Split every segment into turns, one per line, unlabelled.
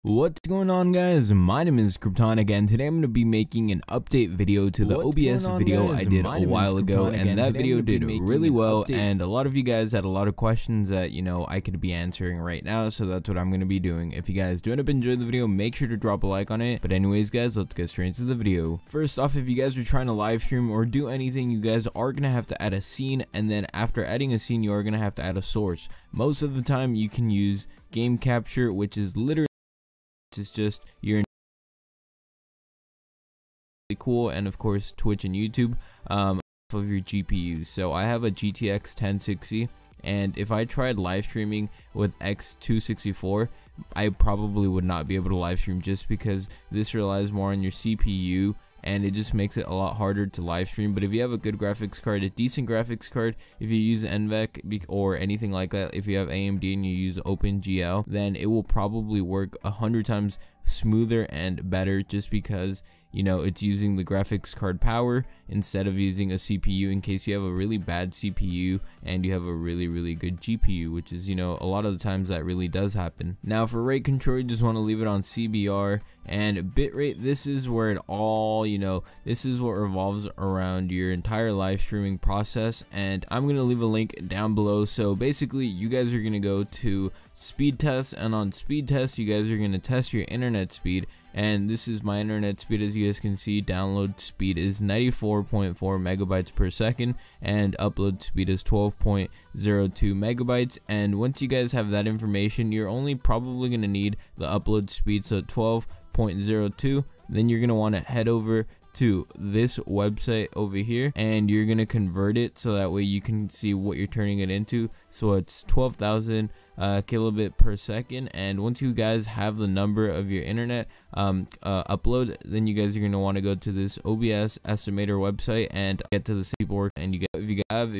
What's going on, guys? My name is Kryptonic, and today I'm going to be making an update video to the OBS video I did a while ago, and that video did really well, and a lot of you guys had a lot of questions that, I could be answering right now, so that's what I'm going to be doing. If you guys do end up enjoying the video, make sure to drop a like on it. But anyways, guys, let's get straight into the video. First off, if you guys are trying to live stream or do anything, you guys are going to have to add a scene, and then after adding a scene, you are going to have to add a source. Most of the time, you can use game capture, which is literally just your cool, and of course Twitch and YouTube off of your GPU. So I have a GTX 1060, and if I tried live streaming with X264, I probably would not be able to live stream, just because this relies more on your CPU and it just makes it a lot harder to live stream. But if you have a good graphics card, a decent graphics card, if you use NVENC or anything like that, if you have AMD and you use OpenGL, then it will probably work 100 times smoother and better, just because it's using the graphics card power instead of using a CPU, in case you have a really bad CPU and you have a really good GPU, which is a lot of the times that really does happen. Now for rate control, you just want to leave it on CBR, and bitrate, this is where it all this is what revolves around your entire live streaming process, and I'm gonna leave a link down below. So basically, you guys are gonna go to speed test, and on speed test you guys are gonna test your internet speed, and this is my internet speed. As you guys can see, download speed is 94.4 megabytes per second and upload speed is 12.02 megabytes. And once you guys have that information, you're only probably going to need the upload speed, so 12.02. then you're going to want to head over to this website over here, and you're going to convert it so that way you can see what you're turning it into. So it's 12,000 kilobit per second. And once you guys have the number of your internet upload, then you guys are going to want to go to this OBS estimator website and get to the paperwork. And if you have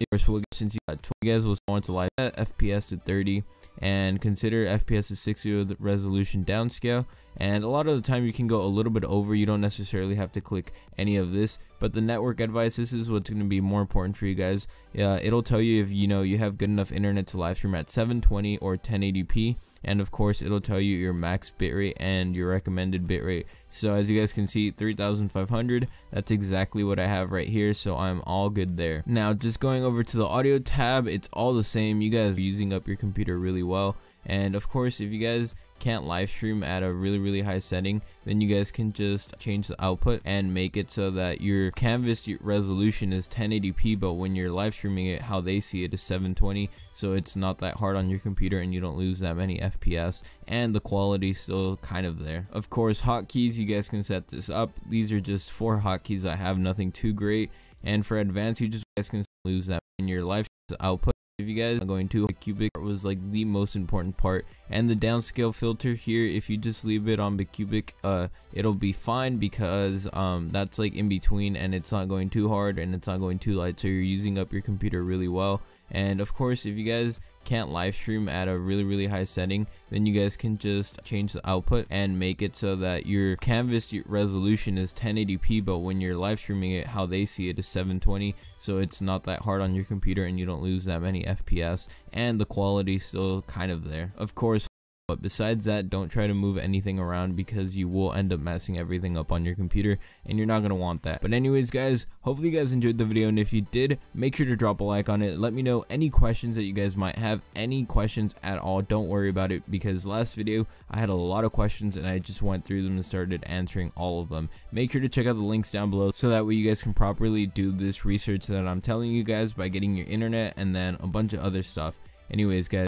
since you got 20, you guys will want to live FPS to 30 and consider FPS to 60 with resolution downscale. And a lot of the time you can go a little bit over, you don't necessarily have to click any of this. But the network advice, this is what's going to be more important for you guys. It'll tell you if you have good enough internet to live stream at 720 or 1080p, and of course it'll tell you your max bitrate and your recommended bitrate. So as you guys can see, 3500, that's exactly what I have right here, so I'm all good there. Now just going over to the audio tab, it's all the same. You guys are using up your computer really well, and of course if you guys can't live stream at a really high setting, then you guys can just change the output and make it so that your canvas resolution is 1080p, but when you're live streaming it, how they see it is 720, so it's not that hard on your computer and you don't lose that many FPS, and the quality is still kind of there. Of course, hotkeys, you guys can set this up. These are just 4 hotkeys I have, nothing too great. And for advanced, you guys can lose that in your live output. If you guys are going to, cubic was like the most important part, and the downscale filter here, if you just leave it on bicubic, it'll be fine, because that's like in between, and it's not going too hard and it's not going too light, so you're using up your computer really well. And of course if you guys can't live stream at a really high setting, then you guys can just change the output and make it so that your canvas resolution is 1080p, but when you're live streaming it, how they see it is 720, so it's not that hard on your computer and you don't lose that many FPS, and the quality is still kind of there. Of course, but besides that, don't try to move anything around, because you will end up messing everything up on your computer, and you're not going to want that. But anyways, guys, hopefully you guys enjoyed the video, and if you did, make sure to drop a like on it. Let me know any questions that you guys might have. Any questions at all, don't worry about it, because last video I had a lot of questions and I just went through them and started answering all of them. Make sure to check out the links down below, so that way you guys can properly do this research that I'm telling you guys by getting your internet and then a bunch of other stuff. Anyways, guys,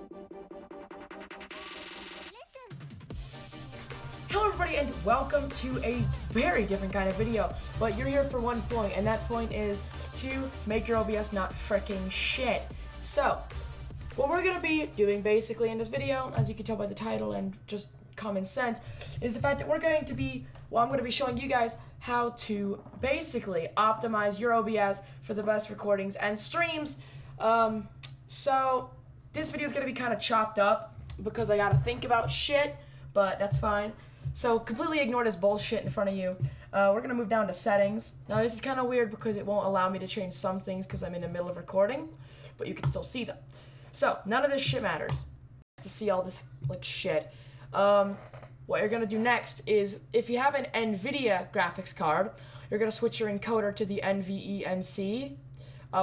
Hello everybody and welcome to a very different kind of video, but you're here for one point, and that point is to make your OBS not freaking shit. So, what we're going to be doing basically in this video, as you can tell by the title and just common sense, is the fact that I'm going to be showing you guys how to basically optimize your OBS for the best recordings and streams. So, this video is going to be kind of chopped up because I got to think about shit, but that's fine. So completely ignore this bullshit in front of you. We're going to move down to settings. Now this is kind of weird because it won't allow me to change some things because I'm in the middle of recording, but you can still see them. So none of this shit matters to see all this like shit. What you're going to do next is, if you have an NVIDIA graphics card, you're going to switch your encoder to the NVENC,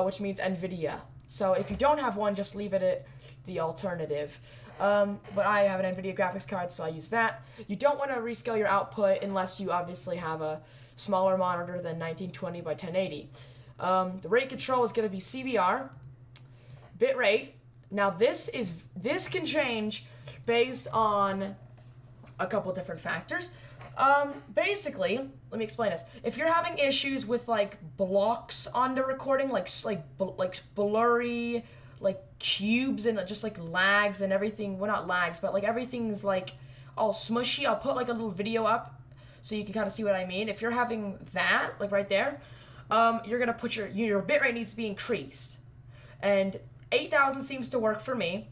which means NVIDIA. So if you don't have one, just leave it at the alternative. But I have an NVIDIA graphics card, so I use that. You don't want to rescale your output unless you obviously have a smaller monitor than 1920 by 1080. The rate control is going to be CBR. Bitrate. Now this can change based on a couple different factors. Basically, let me explain this. If you're having issues with like blocks on the recording, like blurry, like cubes and just like lags and everything, well not lags, but like everything's like all smushy, I'll put like a little video up so you can kind of see what I mean. If you're having that, like right there, you're gonna put your bitrate needs to be increased, and 8,000 seems to work for me.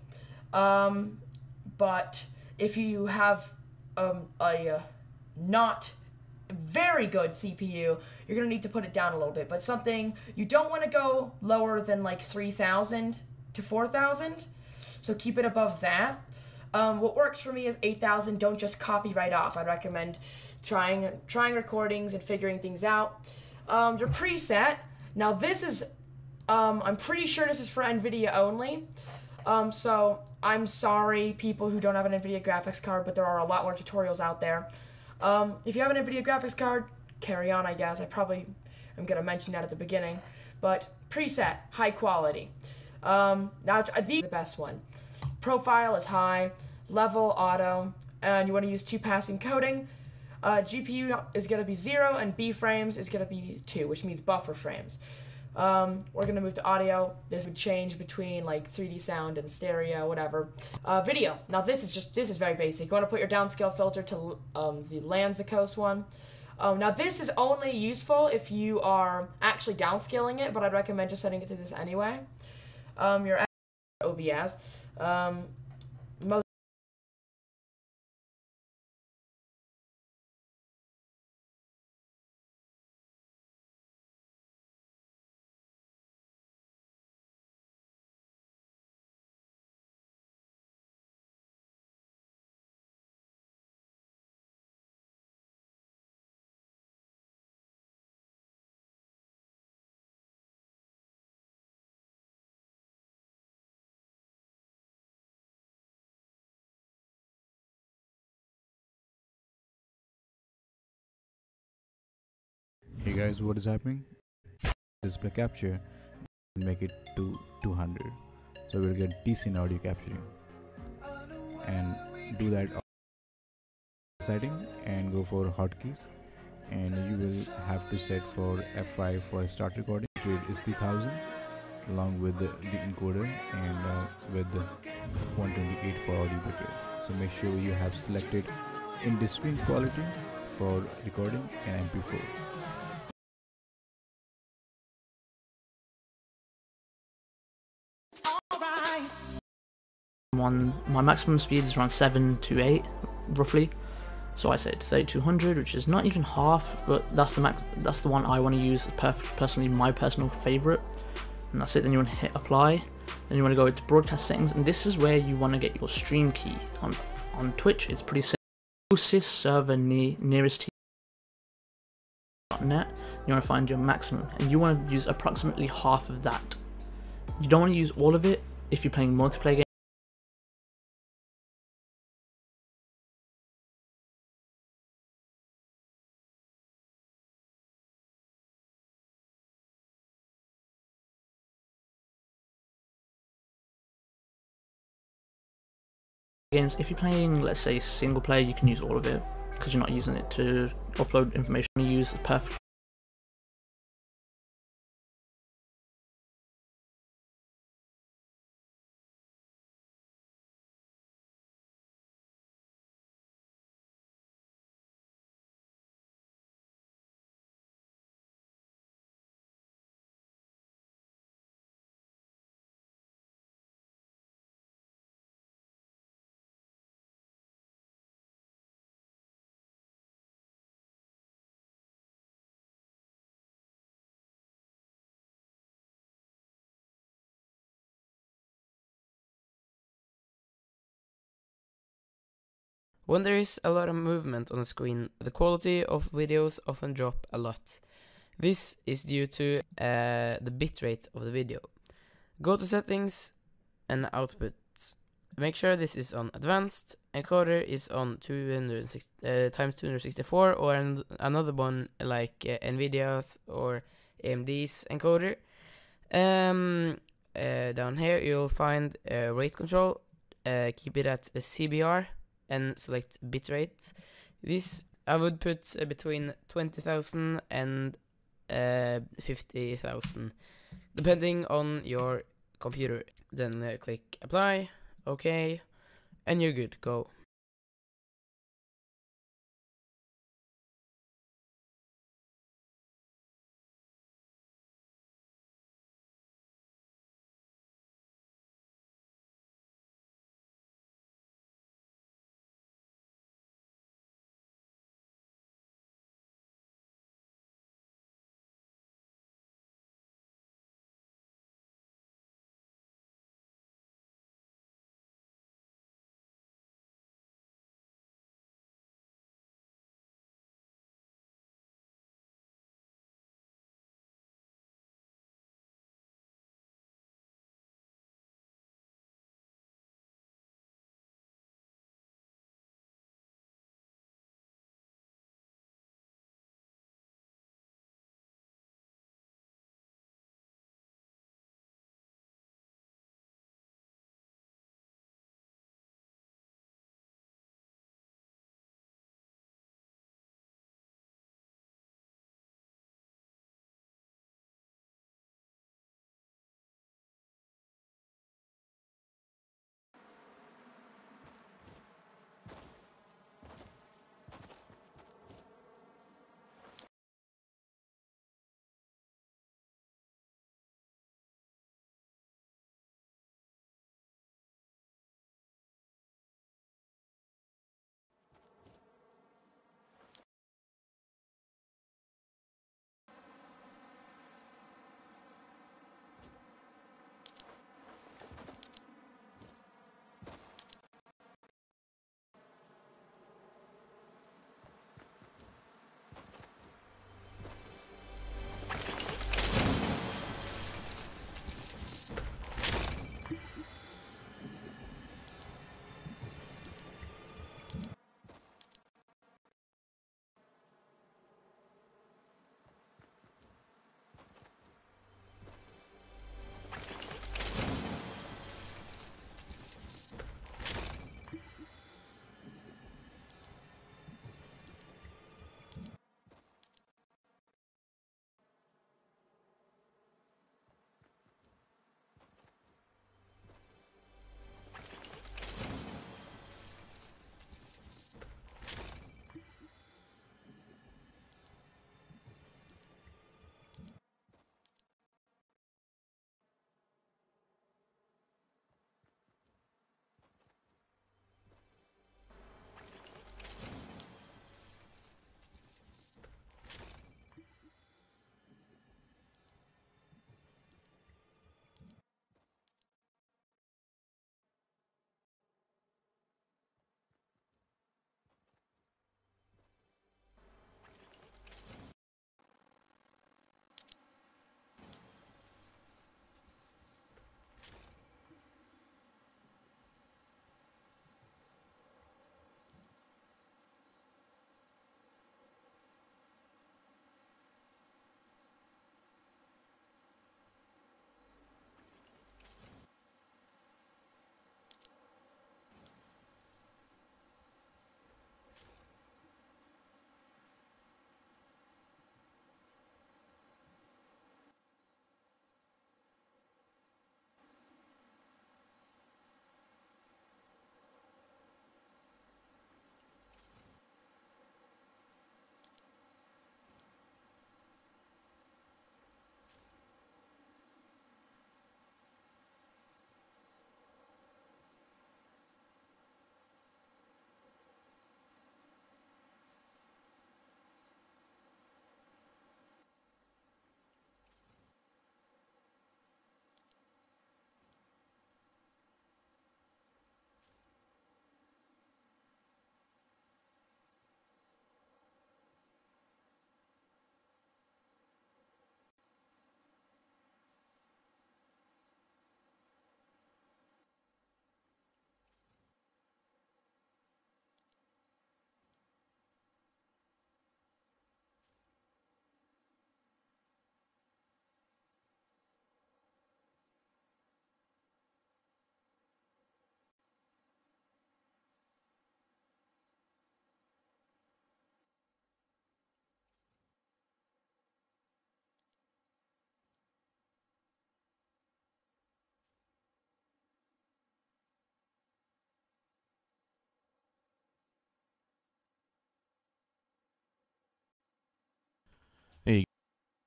But if you have a not very good CPU, you're gonna need to put it down a little bit, but something you don't want to go lower than like 3,000 to 4,000, so keep it above that. What works for me is 8,000. Don't just copy right off. I'd recommend trying recordings and figuring things out. Your preset. Now this is, I'm pretty sure this is for NVIDIA only. So I'm sorry people who don't have an NVIDIA graphics card, but there are a lot more tutorials out there. If you have an NVIDIA graphics card, carry on, I guess. I probably am gonna mention that at the beginning, but preset, high quality. Now the best one. Profile is high, level auto, and you want to use 2-pass encoding. GPU is going to be 0, and B frames is going to be 2, which means buffer frames. We're going to move to audio. This would change between like 3D sound and stereo, whatever. Video. Now this is very basic. You want to put your downscale filter to the Gachetos one. Now this is only useful if you are actually downscaling it, but I'd recommend just setting it to this anyway. Your OBS. Most
Hey guys, what is happening? Display capture, make it to 200, so we'll get decent audio capturing. And do that setting and go for hotkeys, and you will have to set for F5 for start recording. Rate is 3000 along with the encoder, and with the 128 for audio bitrate. So make sure you have selected in the screen quality for recording and MP4.
My maximum speed is around 7 to 8 roughly, so I set 3200, which is not even half, but that's the one I want to use, personally my personal favorite. And that's it. Then you want to hit apply, then you want to go into broadcast settings, and this is where you want to get your stream key. On Twitch it's pretty simple. Closest server nearest to .net, you want to find your maximum, and you want to use approximately half of that. You don't want to use all of it if you're playing multiplayer games. games. If you're playing, let's say, single player, you can use all of it because you're not using it to upload information. You use perfect.
When there is a lot of movement on the screen, the quality of videos often drop a lot. This is due to the bitrate of the video. Go to settings and outputs. Make sure this is on advanced. Encoder is on 260 times 264 or another one like Nvidia's or AMD's encoder. Down here you'll find rate control. Keep it at CBR and select bitrate. This I would put between 20,000 and 50,000 depending on your computer. Then click apply, OK, and you're good, go.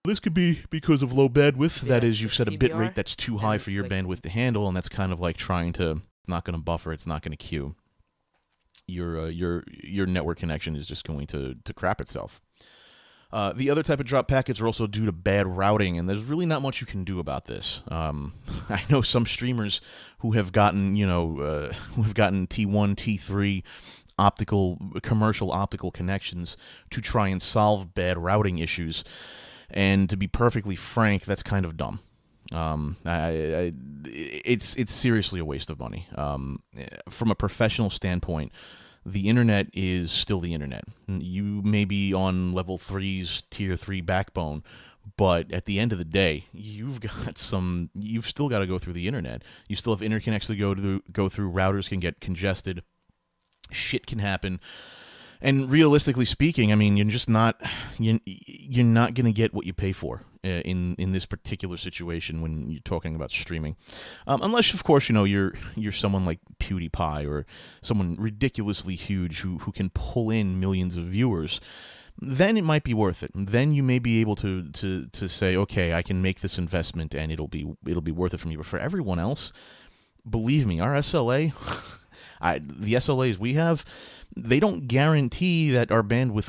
This could be because of low bandwidth.
We
That
have
is, you've
the
set a bit
CBR,
rate that's too high
and
for your
selecting.
bandwidth to handle, and that's kind of like trying to, it's not going to buffer, it's not going to queue. Your network connection is just going to crap itself. The other type of drop packets are also due to bad routing, and there's really not much you can do about this. I know some streamers who have gotten, T1, T3 commercial optical connections to try and solve bad routing issues. And to be perfectly frank, that's kind of dumb. It's seriously a waste of money. From a professional standpoint, the internet is still the internet. You may be on level 3's tier 3 backbone, but at the end of the day, you've still got to go through the internet. You still have interconnects to go through. Routers can get congested. Shit can happen. And realistically speaking, I mean, you're not going to get what you pay for in this particular situation when you're talking about streaming, unless, of course, you're someone like PewDiePie or someone ridiculously huge who can pull in millions of viewers. Then it might be worth it. Then you may be able to say, okay, I can make this investment and it'll be worth it for me. But for everyone else, believe me, our SLA, the SLAs we have, they don't guarantee that our bandwidth